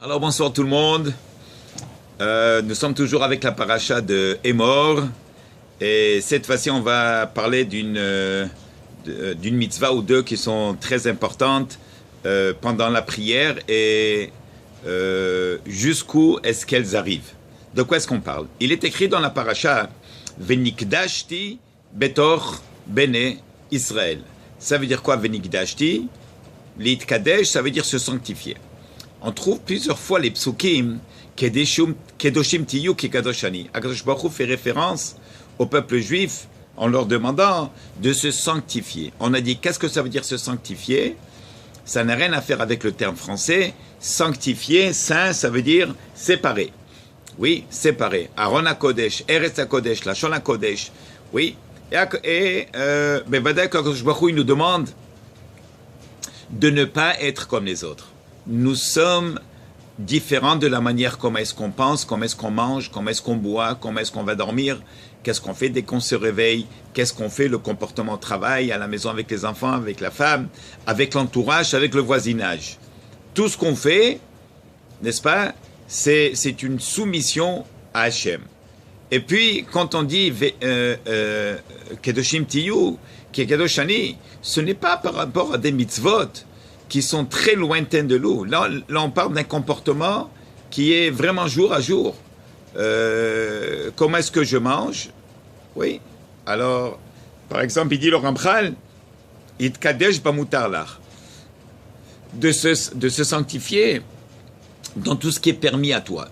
Alors bonsoir tout le monde, nous sommes toujours avec la paracha de Emor et cette fois-ci on va parler d'une mitzvah ou deux qui sont très importantes pendant la prière et jusqu'où est-ce qu'elles arrivent. De quoi est-ce qu'on parle? Il est écrit dans la paracha Venikdashti betor bene Israël. Ça veut dire quoi Venikdashti? L'itkadesh, ça veut dire se sanctifier. On trouve plusieurs fois les psukim Kedoshim tiyu ki kadoshani. Akadosh Baruch Hu fait référence au peuple juif en leur demandant de se sanctifier. On a dit qu'est-ce que ça veut dire se sanctifier? Ça n'a rien à faire avec le terme français. Sanctifier, saint, ça veut dire séparer. Oui, séparer. Aaron HaKodesh, Eretz HaKodesh, Lashon HaKodesh. Oui. Et Akadosh Baruch Hu, il nous demande de ne pas être comme les autres. Nous sommes différents de la manière comment est-ce qu'on pense, comment est-ce qu'on mange, comment est-ce qu'on boit, comment est-ce qu'on va dormir, qu'est-ce qu'on fait dès qu'on se réveille, qu'est-ce qu'on fait, le comportement au travail, à la maison avec les enfants, avec la femme, avec l'entourage, avec le voisinage. Tout ce qu'on fait, n'est-ce pas, c'est une soumission à Hachem. Et puis, quand on dit Kedoshim Tiyu, qui est Kedoshani, ce n'est pas par rapport à des mitzvot qui sont très lointaines de nous. Là, on parle d'un comportement qui est vraiment jour à jour. Comment est-ce que je mange? Oui. Alors, par exemple, il dit le Ramchal, Itkadesh bamutarlach, de se sanctifier dans tout ce qui est permis à toi.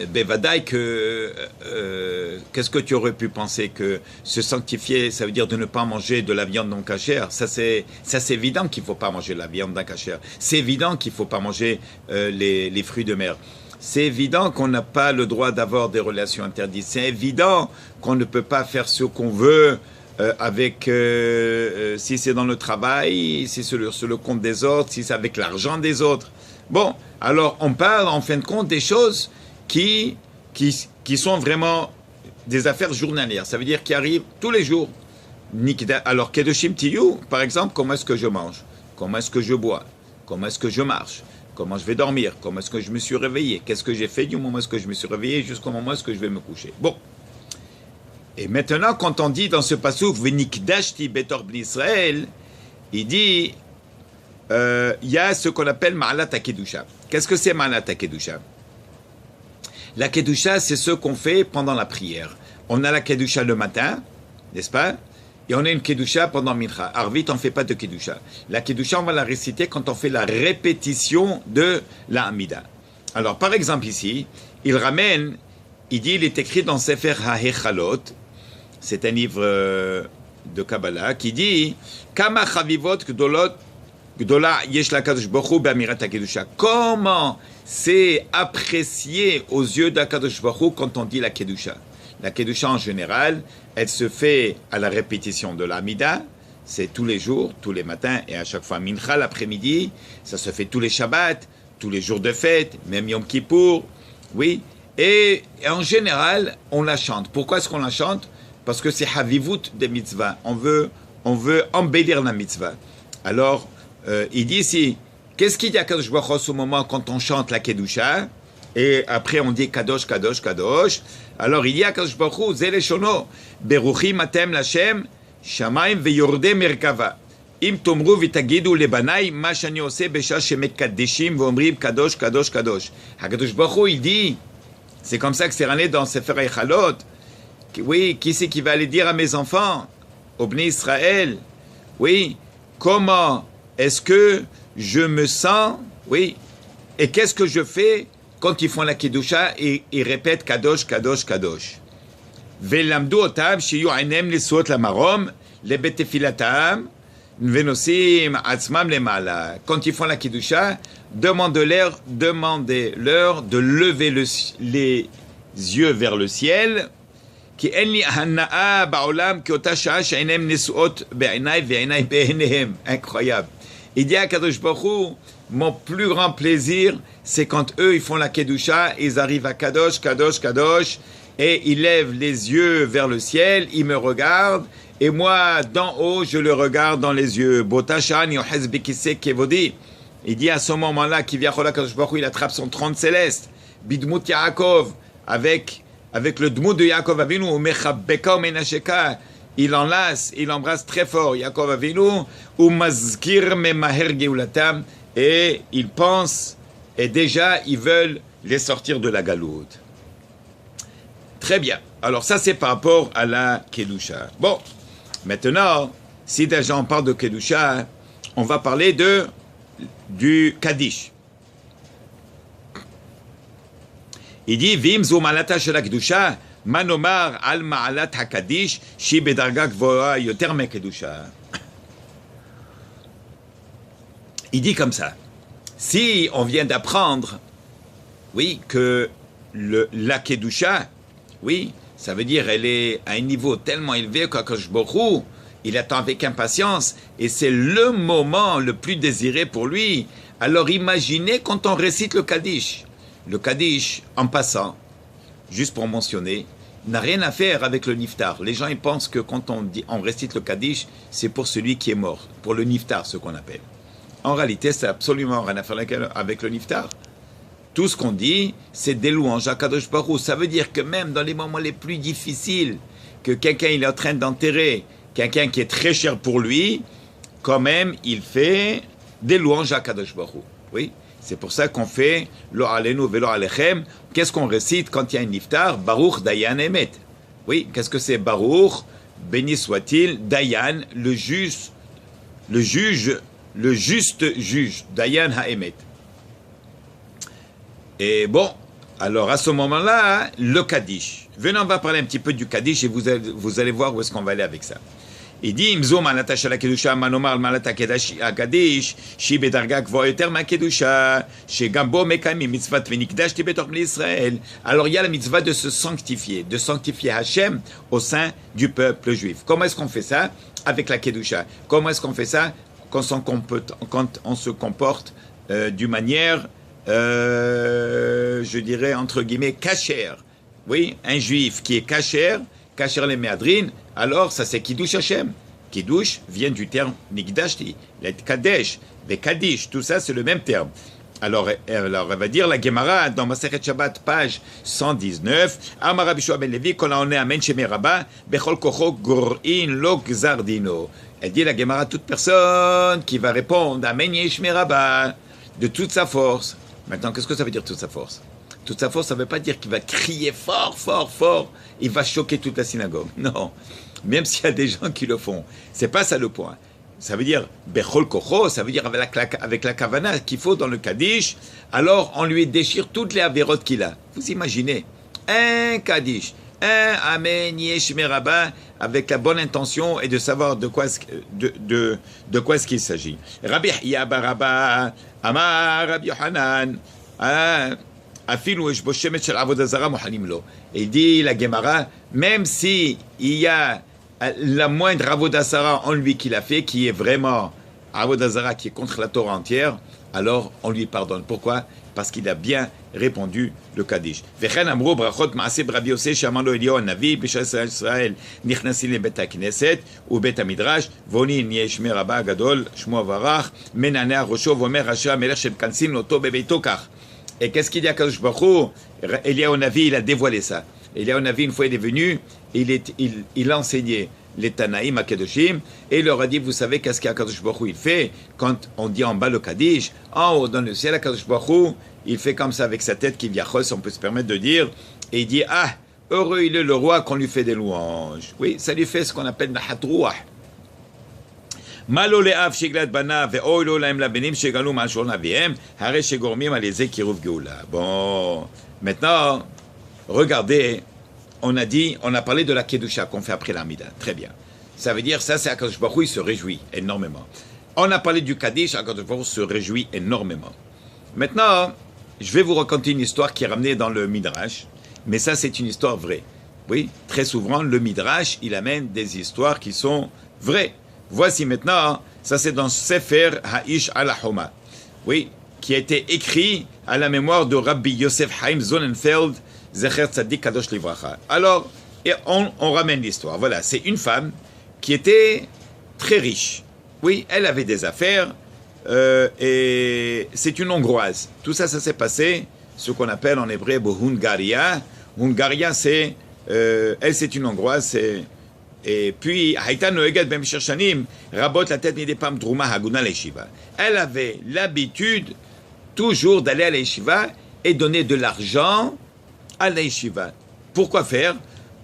Bevadaï qu'est-ce que tu aurais pu penser que se sanctifier, ça veut dire de ne pas manger de la viande non cachère. Ça c'est évident qu'il ne faut pas manger de la viande non cachère. C'est évident qu'il ne faut pas manger les fruits de mer. C'est évident qu'on n'a pas le droit d'avoir des relations interdites. C'est évident qu'on ne peut pas faire ce qu'on veut si c'est dans le travail, si c'est sur le compte des autres, si c'est avec l'argent des autres. Bon, alors on parle en fin de compte des choses qui sont vraiment des affaires journalières. Ça veut dire qui arrivent tous les jours. Alors, Kedoshim Tiyu, par exemple, comment est-ce que je mange? Comment est-ce que je bois? Comment est-ce que je marche? Comment je vais dormir? Comment est-ce que je me suis réveillé? Qu'est-ce que j'ai fait du moment où est-ce que je me suis réveillé jusqu'au moment où est-ce que je vais me coucher? Bon. Et maintenant, quand on dit dans ce passouk, Venikdashti betor bnei Israël, il dit, il y a ce qu'on appelle Ma'alat HaKedusha. Qu'est-ce que c'est Ma'alat HaKedusha? La Kedusha, c'est ce qu'on fait pendant la prière. On a la Kedusha le matin, n'est-ce pas? Et on a une Kedusha pendant Mincha. Arvit, on ne fait pas de Kedusha. La Kedusha, on va la réciter quand on fait la répétition de la Hamida. Alors, par exemple, ici, il ramène, il est écrit dans Sefer HaHechalot, c'est un livre de Kabbalah, qui dit Kama chavivot gdola yesh lakadosh baruch hu be'amirat HaKedusha. Comment c'est apprécié aux yeux d'Akadosh Baruch Hu quand on dit la Kedusha. La Kedusha en général, elle se fait à la répétition de l'Amida, c'est tous les jours, tous les matins et à chaque fois Mincha l'après-midi, ça se fait tous les Shabbats, tous les jours de fête, même Yom Kippour, oui. Et en général, on la chante. Pourquoi est-ce qu'on la chante? Parce que c'est Havivut des mitzvahs. On veut embellir la mitzvah. Alors, il dit ici, qu'est-ce qu'il dit à Kadosh Baruch Hu au moment quand on chante la Kedusha? Et après on dit Kadosh, Kadosh, Kadosh. Alors il dit à Kadosh Baruch Hu, Zele Shono, Beruchim atem Lashem, Shamaim veyorde merkava. Im tomru vitagidu lebanai, ma shani ose besha shemekadeshim vomrim Kadosh, Kadosh, Kadosh. Kadosh Baruch Hu, il dit, c'est comme ça que c'est ramené dans Sefer HaEchalot. Oui, qui c'est qui va aller dire à mes enfants, au Bnei Israël? Oui, comment est-ce que je me sens, oui, et qu'est-ce que je fais quand ils font la Kedusha et ils répètent Kadosh, Kadosh, Kadosh. Velamdu otam shiyu ainem lesuot lamarom lebetefilatam venosim atzmam lemala. Quand ils font la Kedusha, demandez-leur de lever les yeux vers le ciel. Ki en li hanaa ba'olam ki ota sha'a she'ainem nesuot be'inai ve'inai be'enehem. Incroyable. Il dit à Kadosh Baruch Hu, mon plus grand plaisir, c'est quand eux, ils font la Kedusha, ils arrivent à Kadosh, Kadosh, Kadosh, et ils lèvent les yeux vers le ciel, ils me regardent, et moi, d'en haut, je le regarde dans les yeux. Botashan yohez bekise kevodi. Il dit à ce moment-là, Kivyachol HaKadosh Baruch Hu, il attrape son trône céleste, Bidmut Yaakov, avec le Dmut de Yaakov Avinu, Mechabeka Menasheka, il enlace, il embrasse très fort Yaakov Avinu, ou Mazkir Memaher Geulatam, et ils pensent, et déjà ils veulent les sortir de la galoute. Très bien. Alors ça c'est par rapport à la Kedusha. Bon, maintenant, si déjà on parle de Kedusha, on va parler du Kaddish. Il dit Vim zo malata shel kedusha manomar al maalat hakadish shi bedarga gvoa yoter me kedusha. Il dit comme ça. Si on vient d'apprendre, oui, que la kedusha, oui, ça veut dire elle est à un niveau tellement élevé qu'Akadosh Baruch Hu, il attend avec impatience et c'est le moment le plus désiré pour lui. Alors imaginez quand on récite le Kaddish. Le Kaddish, en passant, juste pour mentionner, n'a rien à faire avec le Niftar. Les gens ils pensent que quand on récite le Kaddish, c'est pour celui qui est mort, pour le Niftar, ce qu'on appelle. En réalité, c'est absolument rien à faire avec le Niftar. Tout ce qu'on dit, c'est des louanges à Kadosh Baruch Hu. Ça veut dire que même dans les moments les plus difficiles, que quelqu'un il est en train d'enterrer quelqu'un qui est très cher pour lui, quand même, il fait des louanges à Kadosh Baruch Hu. Oui, c'est pour ça qu'on fait Lo Alenu Velo Alechem. Qu'est-ce qu'on récite quand il y a un niftar? Baruch Dayan Emet. Oui, qu'est-ce que c'est Baruch? Béni soit-il, Dayan, le juste juge, Dayan Haemet. Et bon, alors à ce moment-là, le Kaddish. Venez, on va parler un petit peu du Kaddish et vous allez voir où est-ce qu'on va aller avec ça. Il dit, Mzo malata shel kedusha manomar malata kaddish shi bedarga gvoa yoter ma kedusha shegam bo mekayim mitzvat venikdashti betor bnei Israël. Alors il y a la mitzvah de se sanctifier, de sanctifier Hachem au sein du peuple juif. Comment est-ce qu'on fait ça? Avec la kedusha. Comment est-ce qu'on fait ça? Quand on se comporte d'une manière, je dirais entre guillemets, cachère. Oui, un juif qui est cachère les méadrines, alors ça c'est Kiddush Hashem. Kiddush vient du terme Nikdashti, les Kadesh, les Kaddish, tout ça c'est le même terme. Alors elle va dire la Gemara dans Masechet Shabbat, page 119, Amar Rabbi Shua ben Levi, kol haoneh amen shemei Rabba, bechol kocho gor'in lo gzar dino. Elle dit la Gemara, toute personne qui va répondre amen yeshmei Rabba de toute sa force. Maintenant, qu'est-ce que ça veut dire toute sa force? Toute sa force, ça ne veut pas dire qu'il va crier fort, fort, fort, il va choquer toute la synagogue. Non, même s'il y a des gens qui le font. C'est pas ça le point. Ça veut dire, Bechol Kocho, ça veut dire avec la kavana qu'il faut dans le Kaddish, alors on lui déchire toutes les avérotes qu'il a. Vous imaginez, un Kaddish, un Amen Yeshmei Rabba, avec la bonne intention et de savoir de quoi est-ce qu'il s'agit. Rabbi Yahya bar Rabba, Amar Rabbi Yohanan, il dit la Gemara, même si il y a la moindre avodazara en lui qu'il a fait, qui est vraiment avodazara, qui est contre la Torah entière, alors on lui pardonne. Pourquoi? Parce qu'il a bien répondu le Kaddish. Vechen amro brachot maaseh Rabbi Yosef she'amar lo Eliyahu hanavi b'shas Israël nichnasin lebet hakneset ubet hamidrash voni yeshmei Rabba gadol shmo avarach menaneh rosho vomer rasha melech shemkansin oto bebeito kach. Et qu'est-ce qu'il dit à Kadosh Baruch Hu? Eliyahu Navi, il a dévoilé ça. Eliyahu Navi, une fois il est venu, il a enseigné les Tanaïm à Kedoshim, et il leur a dit, vous savez qu'est-ce qu'Akadosh Baruch Hu il fait quand on dit en bas le Kaddish, en haut dans le ciel, Akadosh Baruch Hu, il fait comme ça avec sa tête qui vient, on peut se permettre de dire, et il dit, ah, heureux il est le roi qu'on lui fait des louanges. Oui, ça lui fait ce qu'on appelle Nahat Ruach. Malo le'av shiglat bana ve'oy lo laim labenim shegalu ma'al shor navihem hare shegormim alezeh kiruv geula. Bon, maintenant, regardez, on a parlé de la kedusha qu'on fait après l'Amida. Très bien. Ça veut dire, ça c'est Akadosh Baruch Hu, il se réjouit énormément. On a parlé du Kaddish, Akadosh Baruch Hu se réjouit énormément. Maintenant, je vais vous raconter une histoire qui est ramenée dans le Midrash, mais ça c'est une histoire vraie. Oui, très souvent, le Midrash, il amène des histoires qui sont vraies. Voici maintenant, ça c'est dans Sefer Ha'ish al-Homa, oui, qui a été écrit à la mémoire de Rabbi Yosef Haim Sonnenfeld, Zecher Tzadik Kadosh Livracha. Alors, et on ramène l'histoire. Voilà, c'est une femme qui était très riche. Oui, elle avait des affaires, et c'est une Hongroise. Tout ça, ça s'est passé, ce qu'on appelle en hébreu Hungaria. Hungaria, c'est, elle, c'est une Hongroise. Et puis, Haïta Noegat Ben Shanim, Rabot la tête des Pam Drouma Haguna l'Eshiva. Elle avait l'habitude toujours d'aller à l'Eshiva et donner de l'argent à l'Eshiva. Pourquoi faire?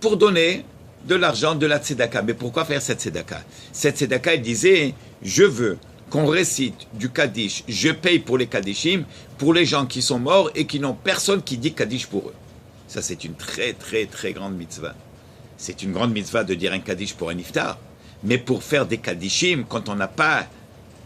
Pour donner de l'argent, de la tzedaka. Mais pourquoi faire cette tzedaka? Cette tzedaka, elle disait, je veux qu'on récite du Kaddish, je paye pour les Kaddishim, pour les gens qui sont morts et qui n'ont personne qui dit Kaddish pour eux. Ça, c'est une très, très, très grande mitzvah. C'est une grande mitzvah de dire un Kaddish pour un iftar. Mais pour faire des Kaddishim, quand on n'a pas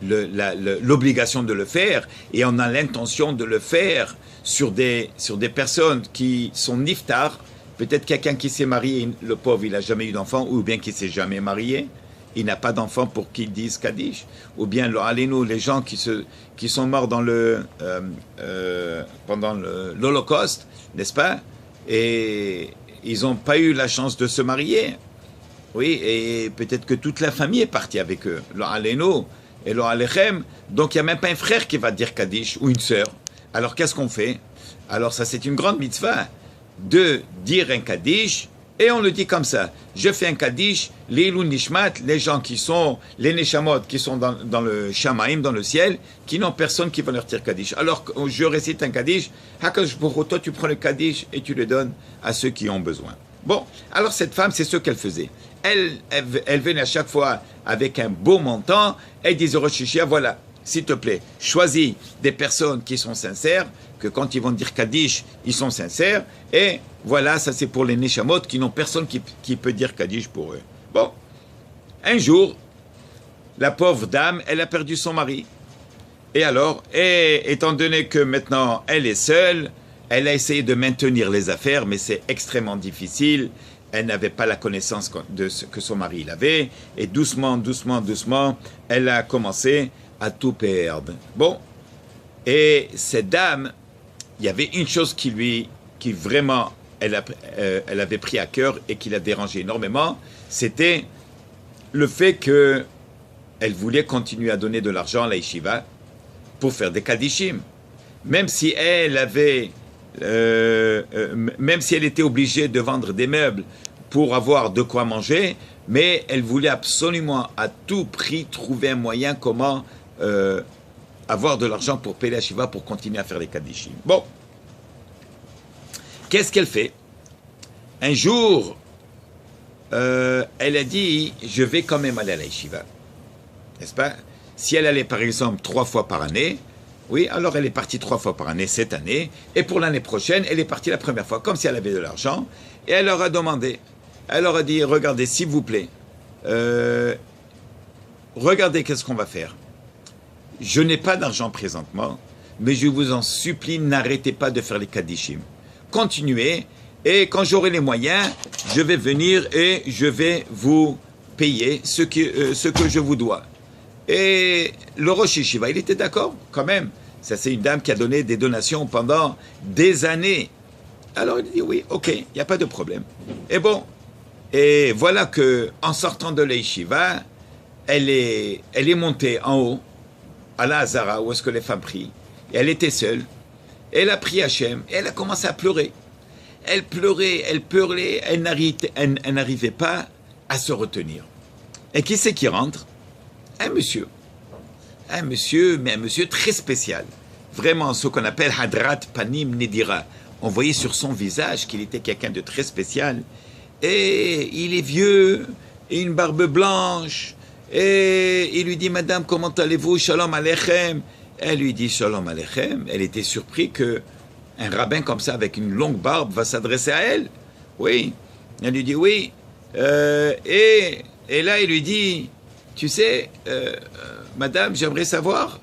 l'obligation de le faire et on a l'intention de le faire sur des personnes qui sont niftar, peut-être quelqu'un qui s'est marié, le pauvre, il n'a jamais eu d'enfant, ou bien qui ne s'est jamais marié, il n'a pas d'enfant pour qu'ils disent Kaddish, ou bien les gens qui sont morts dans pendant l'Holocauste, n'est-ce pas? Et ils n'ont pas eu la chance de se marier. Oui, et peut-être que toute la famille est partie avec eux. Lo aleno et lo alechem. Donc il n'y a même pas un frère qui va dire Kaddish, ou une sœur. Alors qu'est-ce qu'on fait? Alors ça, c'est une grande mitzvah de dire un Kaddish, et on le dit comme ça. Je fais un Kaddish, les Ilun Nishmat, les gens qui sont, les Neshamot, qui sont dans le Shamaim, dans le ciel, qui n'ont personne qui va leur dire Kaddish. Alors je récite un Kaddish, Hakadosh Baruch Hu, toi tu prends le Kaddish et tu le donnes à ceux qui ont besoin. Bon, alors cette femme, c'est ce qu'elle faisait. Elle venait à chaque fois avec un beau montant, elle disait au Rosh Hashanah, voilà, s'il te plaît, choisis des personnes qui sont sincères, que quand ils vont dire Kaddish, ils sont sincères, et voilà, ça c'est pour les Neshamot qui n'ont personne qui peut dire Kaddish pour eux. Bon, un jour, la pauvre dame, elle a perdu son mari. Et alors, étant donné que maintenant elle est seule, elle a essayé de maintenir les affaires, mais c'est extrêmement difficile. Elle n'avait pas la connaissance de ce que son mari avait, et doucement, elle a commencé à tout perdre. Bon, et cette dame, il y avait une chose qui vraiment, elle avait pris à cœur et qui l'a dérangé énormément, c'était le fait qu'elle voulait continuer à donner de l'argent à la yeshiva pour faire des kaddishim. Même si elle avait, même si elle était obligée de vendre des meubles pour avoir de quoi manger, mais elle voulait absolument à tout prix trouver un moyen comment avoir de l'argent pour payer la yeshiva pour continuer à faire les kaddishim. Bon. Qu'est-ce qu'elle fait? Un jour, elle a dit, je vais quand même aller à la yeshiva. N'est-ce pas? Si elle allait par exemple 3 fois par année, oui, alors elle est partie 3 fois par année cette année, et pour l'année prochaine, elle est partie la première fois, comme si elle avait de l'argent, et elle leur a demandé, elle leur a dit, regardez, s'il vous plaît, regardez qu'est-ce qu'on va faire. Je n'ai pas d'argent présentement, mais je vous en supplie, n'arrêtez pas de faire les kaddishim. Continuez, et quand j'aurai les moyens, je vais venir et je vais vous payer ce que je vous dois. Et le Rosh Yeshiva, il était d'accord, quand même. Ça, c'est une dame qui a donné des donations pendant des années. Alors, il dit, oui, ok, il n'y a pas de problème. Et bon, et voilà que en sortant de la Yeshiva, elle est montée en haut, à la Hazara, où est-ce que les femmes prient. Et elle était seule. Elle a prié Hachem, et elle a commencé à pleurer. Elle pleurait, elle n'arrivait pas à se retenir. Et qui c'est qui rentre? Un monsieur, mais un monsieur très spécial. Vraiment, ce qu'on appelle Hadrat Panim Nedira. On voyait sur son visage qu'il était quelqu'un de très spécial. Et il est vieux, et une barbe blanche. Et il lui dit, Madame, comment allez-vous? Shalom Aleichem. Elle lui dit, Shalom Aleichem. Elle était surprise qu'un rabbin comme ça, avec une longue barbe, va s'adresser à elle. Oui. Elle lui dit, oui. Et là, il lui dit, tu sais, Madame, j'aimerais savoir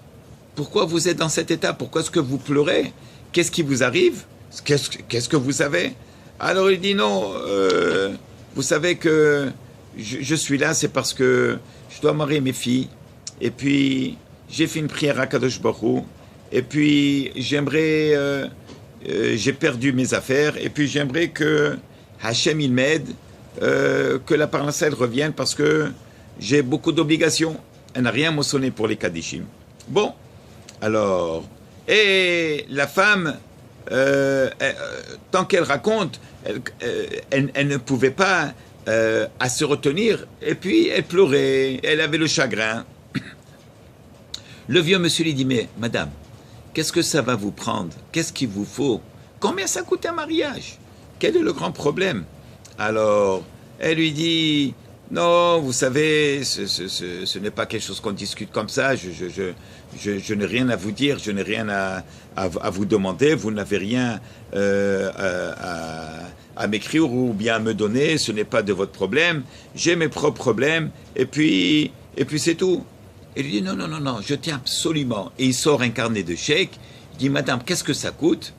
pourquoi vous êtes dans cet état, pourquoi est-ce que vous pleurez? Qu'est-ce qui vous arrive? Qu'est-ce que vous savez? Alors il dit, non, vous savez que je suis là, c'est parce que je dois marier mes filles, et puis j'ai fait une prière à Kadosh Baruch Hu, et puis j'aimerais, j'ai perdu mes affaires, et puis j'aimerais que Hachem il m'aide, que la parnasse elle revienne, parce que j'ai beaucoup d'obligations. Elle n'a rien moissonné pour les Kaddishim. Bon, alors, et la femme, tant qu'elle raconte, elle ne pouvait pas à se retenir, et puis elle pleurait, elle avait le chagrin. Le vieux monsieur lui dit, mais madame, qu'est-ce que ça va vous prendre? Qu'est-ce qu'il vous faut? Combien ça coûte un mariage? Quel est le grand problème? Alors, elle lui dit, non, vous savez, ce n'est pas quelque chose qu'on discute comme ça, je n'ai rien à vous dire, je n'ai rien à vous demander, vous n'avez rien à m'écrire ou bien à me donner, ce n'est pas de votre problème, j'ai mes propres problèmes, et puis c'est tout. Il lui dit, non, non, non, non, je tiens absolument. Et il sort un carnet de chèques, il dit, madame, qu'est-ce que ça coûte?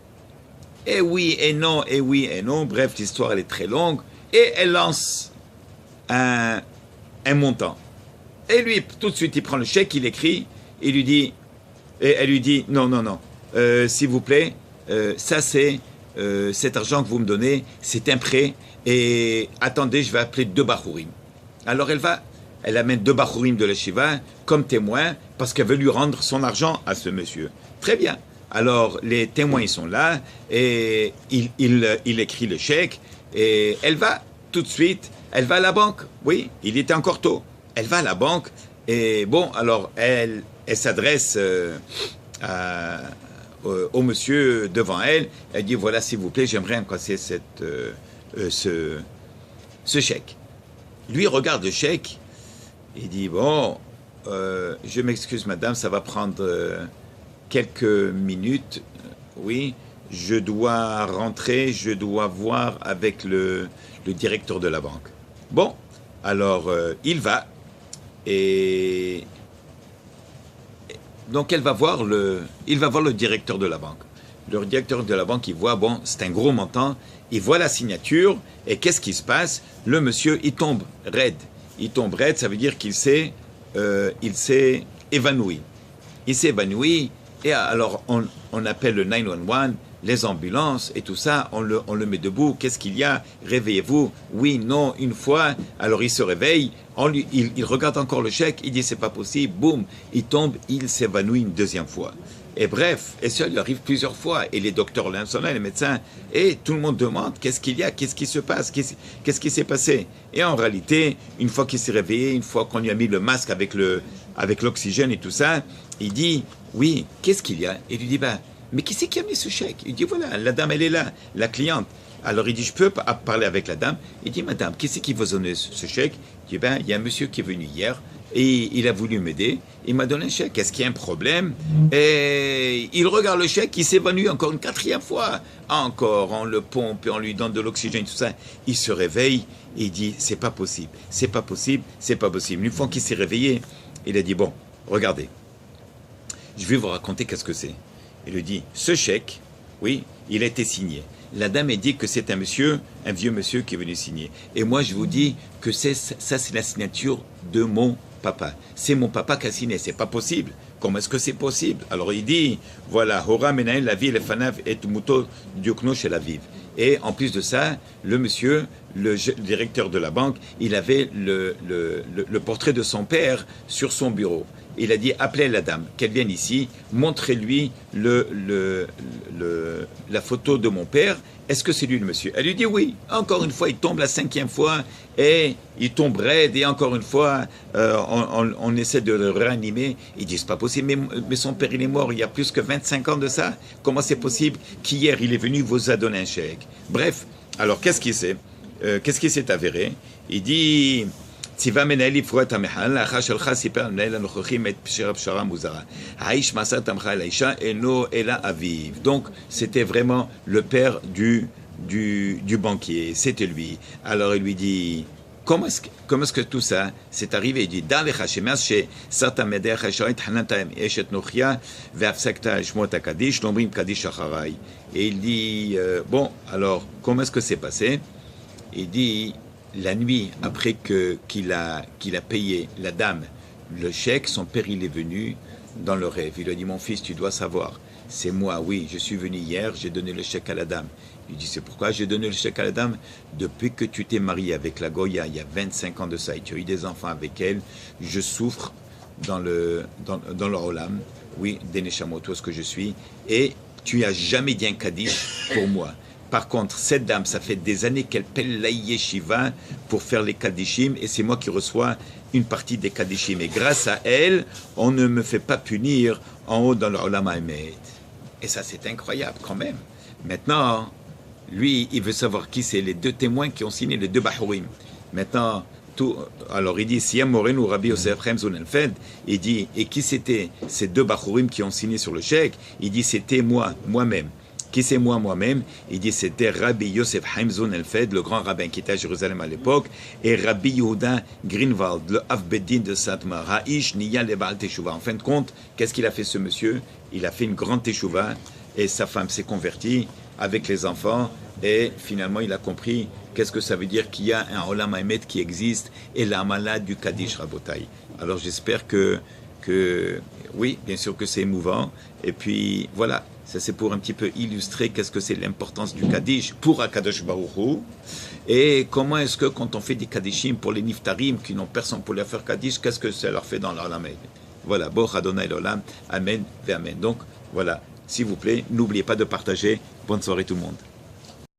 Et oui, et non, et oui, et non, bref, l'histoire, elle est très longue, et elle lance un montant. Et lui, tout de suite, il prend le chèque, il écrit, il lui dit, et elle lui dit, non, non, non, s'il vous plaît, ça c'est cet argent que vous me donnez, c'est un prêt, et attendez, je vais appeler 2 Bachourim. Alors elle amène 2 Bachourim de la Shiva comme témoins, parce qu'elle veut lui rendre son argent à ce monsieur. Très bien. Alors, les témoins, ils sont là, et il écrit le chèque, et elle va tout de suite, elle va à la banque. Oui, il était encore tôt. Elle va à la banque, et bon, alors, elle s'adresse au monsieur devant elle. Elle dit, voilà, s'il vous plaît, j'aimerais encasser ce chèque. Lui regarde le chèque, il dit, bon, je m'excuse, madame, ça va prendre quelques minutes. Oui, je dois rentrer, je dois voir avec le directeur de la banque. Bon, alors, il va, et donc il va voir le directeur de la banque. Le directeur de la banque, il voit, bon, c'est un gros montant, il voit la signature, et qu'est-ce qui se passe? Le monsieur, il tombe raide. Il tombe raide, ça veut dire qu'il s'est évanoui. Il s'est évanoui, et alors on appelle le 911, les ambulances et tout ça, on le met debout. Qu'est-ce qu'il y a? Réveillez-vous. Oui, non, une fois. Alors il se réveille, il regarde encore le chèque, il dit c'est pas possible, boum, il tombe, il s'évanouit une deuxième fois. Et bref, et ça lui arrive plusieurs fois. Et les docteurs l'insonnent, les médecins, et tout le monde demande qu'est-ce qu'il y a, qu'est-ce qui se passe, qu'est-ce qui s'est passé. Et en réalité, une fois qu'il s'est réveillé, une fois qu'on lui a mis le masque avec l'oxygène et tout ça, il dit, oui, qu'est-ce qu'il y a? Et il lui dit, ben, mais qui c'est qui a mis ce chèque? Il dit, voilà, la dame, elle est là, la cliente. Alors il dit, je peux parler avec la dame? Il dit, madame, qui c'est qui vous a donné ce chèque? Il dit, ben, il y a un monsieur qui est venu hier, et il a voulu m'aider, il m'a donné un chèque, est-ce qu'il y a un problème? Et il regarde le chèque, il s'évanouit encore une 4e fois, encore, on le pompe, et on lui donne de l'oxygène, tout ça, il se réveille, et il dit, c'est pas possible, c'est pas possible, c'est pas possible. Une fois qu'il s'est réveillé, il a dit, bon, regardez, je vais vous raconter qu'est-ce que c'est. Il lui dit, ce chèque, oui, il a été signé. La dame a dit que c'est un vieux monsieur qui est venu signer. Et moi, je vous dis que ça, c'est la signature de mon papa. C'est mon papa qui a signé, c'est pas possible. Comment est-ce que c'est possible? Alors il dit, voilà, Hora Menaïl la vie, le fanav et muto diokno chez la vive. Et en plus de ça, le monsieur, le directeur de la banque, il avait le portrait de son père sur son bureau. Il a dit, appelez la dame, qu'elle vienne ici, montrez-lui la photo de mon père. Est-ce que c'est lui le monsieur? Elle lui dit oui. Encore une fois, il tombe la 5e fois et il tombe raide. Et encore une fois, on essaie de le réanimer. Il dit, c'est pas possible, mais son père, il est mort il y a plus que 25 ans de ça. Comment c'est possible qu'hier, il est venu, vous a donné un chèque? Bref, alors qu'est-ce qui s'est avéré? Il dit... Donc, c'était vraiment le père du banquier, c'était lui. Alors il lui dit, comment est-ce que tout ça s'est arrivé? Il dit, et il dit, bon, alors, comment est-ce que c'est passé? Il dit, la nuit, après qu'il a payé la dame le chèque, son père, il est venu dans le rêve. Il lui a dit, mon fils, tu dois savoir, c'est moi, oui, je suis venu hier, j'ai donné le chèque à la dame. Il dit, c'est pourquoi j'ai donné le chèque à la dame? Depuis que tu t'es marié avec la Goya, il y a 25 ans de ça, et tu as eu des enfants avec elle, je souffre dans le Olam. oui, des Neshamot, toi ce que je suis, et tu n'as jamais dit un Kaddish pour moi. Par contre, cette dame, ça fait des années qu'elle pèle la yeshiva pour faire les Kaddishim, et c'est moi qui reçois une partie des Kaddishim. Et grâce à elle, on ne me fait pas punir en haut dans le Olam Hamed. Et ça, c'est incroyable quand même. Maintenant, lui, il veut savoir qui c'est les deux témoins qui ont signé, les deux Bahurim. Maintenant, alors il dit, Siyam Morenu Rabbi Yosef Chaim Zunelfeld, il dit, et qui c'était ces deux Bahurim qui ont signé sur le chèque? Il dit, c'était moi-même. Qui c'est moi-même? Il dit, c'était Rabbi Yosef Chaim Zunelfeld, le grand rabbin qui était à Jérusalem à l'époque, et Rabbi Yehuda Greenwald, le Avbeddin de Satmar, Ha'ish Niya Lebal Teshuva. En fin de compte, qu'est-ce qu'il a fait ce monsieur? Il a fait une grande Teshuva, et sa femme s'est convertie avec les enfants, et finalement il a compris qu'est-ce que ça veut dire qu'il y a un Olam Hamed qui existe, et la malade du Kaddish Rabotai. Alors j'espère que oui, bien sûr que c'est émouvant, et puis voilà, ça c'est pour un petit peu illustrer qu'est-ce que c'est l'importance du Kaddish pour Akadosh Baruch Hu, et comment est-ce que quand on fait des Kaddishim pour les Niftarim qui n'ont personne pour les faire Kaddish, qu'est-ce que ça leur fait dans l'Olam Hamed. Voilà, Boch Adonai l'Olam, Amen, ve Amen. Donc voilà, s'il vous plaît, n'oubliez pas de partager. Bonne soirée tout le monde.